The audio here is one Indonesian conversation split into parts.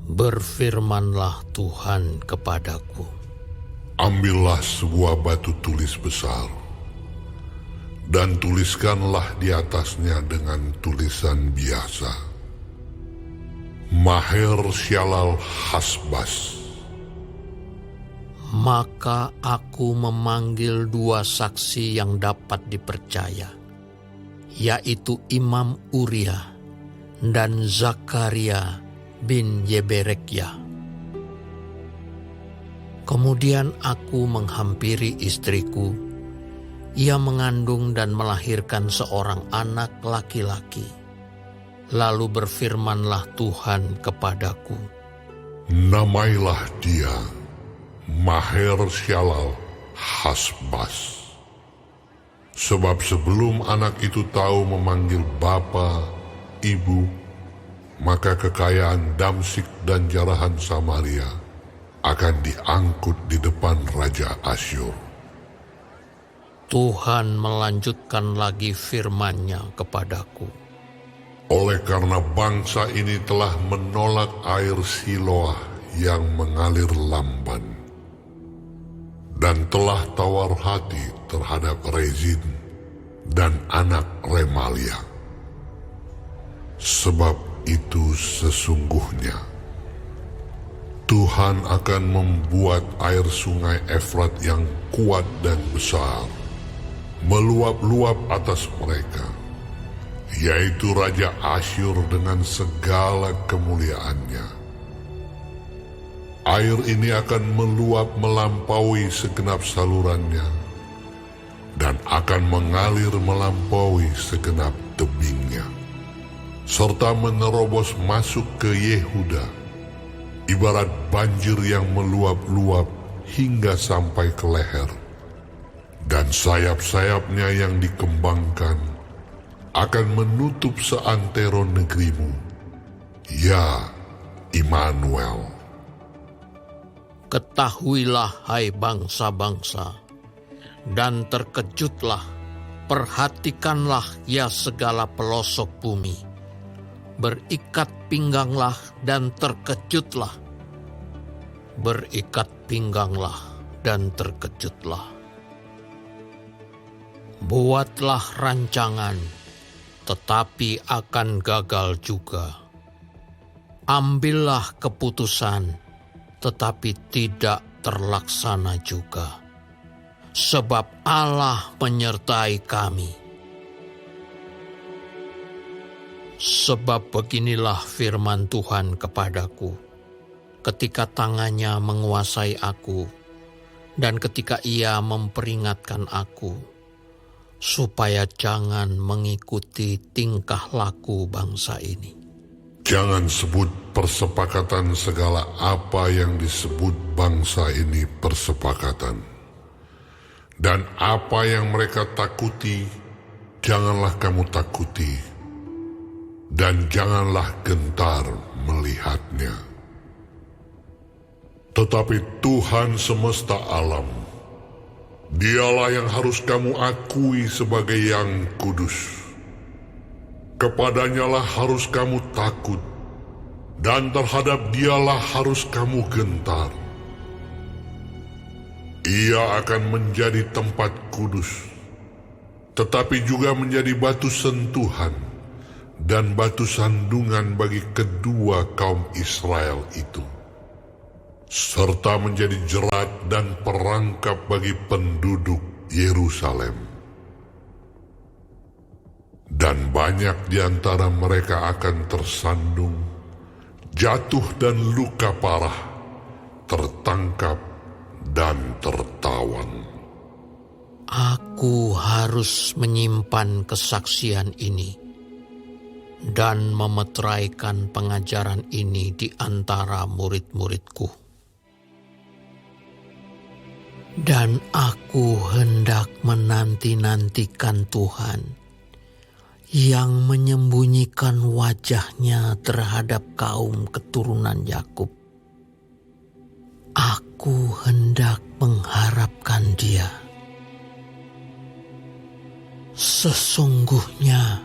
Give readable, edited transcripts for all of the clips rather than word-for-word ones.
Berfirmanlah Tuhan kepadaku, ambillah sebuah batu tulis besar, dan tuliskanlah di atasnya dengan tulisan biasa, Maher Shalal Hasbaz. maka aku memanggil dua saksi yang dapat dipercaya, yaitu Imam Uriah dan Zakaria bin Yeberekyah. Kemudian aku menghampiri istriku. Ia mengandung dan melahirkan seorang anak laki-laki. Lalu berfirmanlah Tuhan kepadaku, Namailah dia Maher Shalal Hasbaz. Sebab sebelum anak itu tahu memanggil bapa, ibu, maka kekayaan Damsyik dan jarahan Samaria akan diangkut di depan Raja Asyur. Tuhan melanjutkan lagi firman-Nya kepadaku. Oleh karena bangsa ini telah menolak air Siloah yang mengalir lamban, dan telah tawar hati terhadap Rezin dan anak Remalia. Sebab itu sesungguhnya Tuhan akan membuat air sungai Efrat yang kuat dan besar meluap-luap atas mereka, yaitu Raja Asyur dengan segala kemuliaannya. Air ini akan meluap melampaui segenap salurannya, dan akan mengalir melampaui segenap tebingnya, serta menerobos masuk ke Yehuda, ibarat banjir yang meluap-luap hingga sampai ke leher, dan sayap-sayapnya yang dikembangkan akan menutup seantero negerimu, ya Immanuel. Ketahuilah, hai bangsa-bangsa, dan terkejutlah, perhatikanlah ya segala pelosok bumi. Berikat pingganglah dan terkejutlah. Berikat pingganglah dan terkejutlah. Buatlah rancangan, tetapi akan gagal juga. Ambillah keputusan, tetapi tidak terlaksana juga. Sebab Allah menyertai kami. Sebab beginilah firman Tuhan kepadaku, ketika tangannya menguasai aku, dan ketika Ia memperingatkan aku, supaya jangan mengikuti tingkah laku bangsa ini. Jangan sebut persepakatan segala apa yang disebut bangsa ini persepakatan. Dan apa yang mereka takuti, janganlah kamu takuti. Dan janganlah gentar melihatnya. Tetapi Tuhan semesta alam, Dialah yang harus kamu akui sebagai yang kudus. Kepadanyalah harus kamu takut, dan terhadap Dialah harus kamu gentar. Ia akan menjadi tempat kudus, tetapi juga menjadi batu sentuhan dan batu sandungan bagi kedua kaum Israel itu, serta menjadi jerat dan perangkap bagi penduduk Yerusalem. Dan banyak di antara mereka akan tersandung, jatuh dan luka parah, tertangkap dan tertawan. Aku harus menyimpan kesaksian ini dan memeteraikan pengajaran ini di antara murid-muridku. Dan aku hendak menanti-nantikan Tuhan yang menyembunyikan wajah-Nya terhadap kaum keturunan Yakub. Aku hendak mengharapkan Dia. Sesungguhnya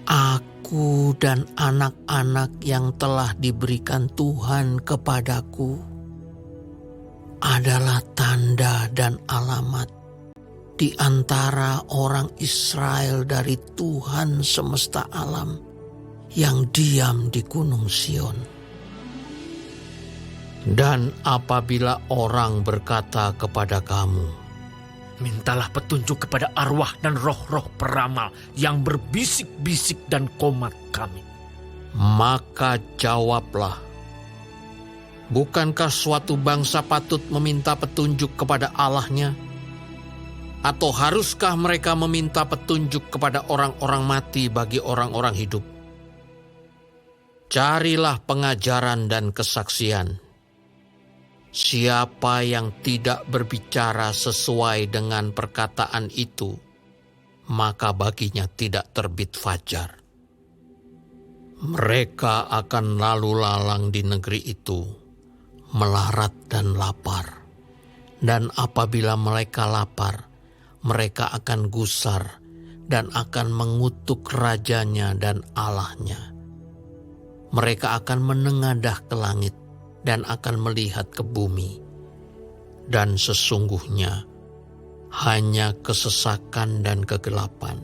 aku aku dan anak-anak yang telah diberikan Tuhan kepadaku adalah tanda dan alamat di antara orang Israel dari Tuhan semesta alam yang diam di Gunung Sion. Dan apabila orang berkata kepada kamu, mintalah petunjuk kepada arwah dan roh-roh peramal yang berbisik-bisik dan komat kami. maka jawablah, bukankah suatu bangsa patut meminta petunjuk kepada Allahnya? Atau haruskah mereka meminta petunjuk kepada orang-orang mati bagi orang-orang hidup? Carilah pengajaran dan kesaksian. Siapa yang tidak berbicara sesuai dengan perkataan itu, maka baginya tidak terbit fajar. Mereka akan lalu lalang di negeri itu, melarat dan lapar. Dan apabila mereka lapar, mereka akan gusar dan akan mengutuk rajanya dan Allahnya. Mereka akan menengadah ke langit dan akan melihat ke bumi. Dan sesungguhnya hanya kesesakan dan kegelapan,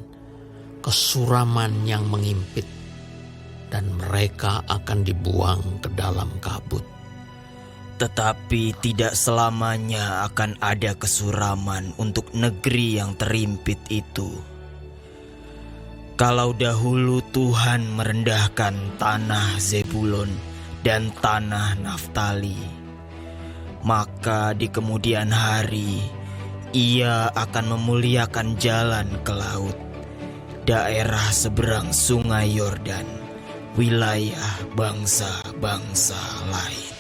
kesuraman yang mengimpit, dan mereka akan dibuang ke dalam kabut. Tetapi tidak selamanya akan ada kesuraman untuk negeri yang terimpit itu. Kalau dahulu Tuhan merendahkan tanah Zebulon dan tanah Naftali, maka di kemudian hari Ia akan memuliakan jalan ke laut, daerah seberang sungai Yordan, wilayah bangsa-bangsa lain.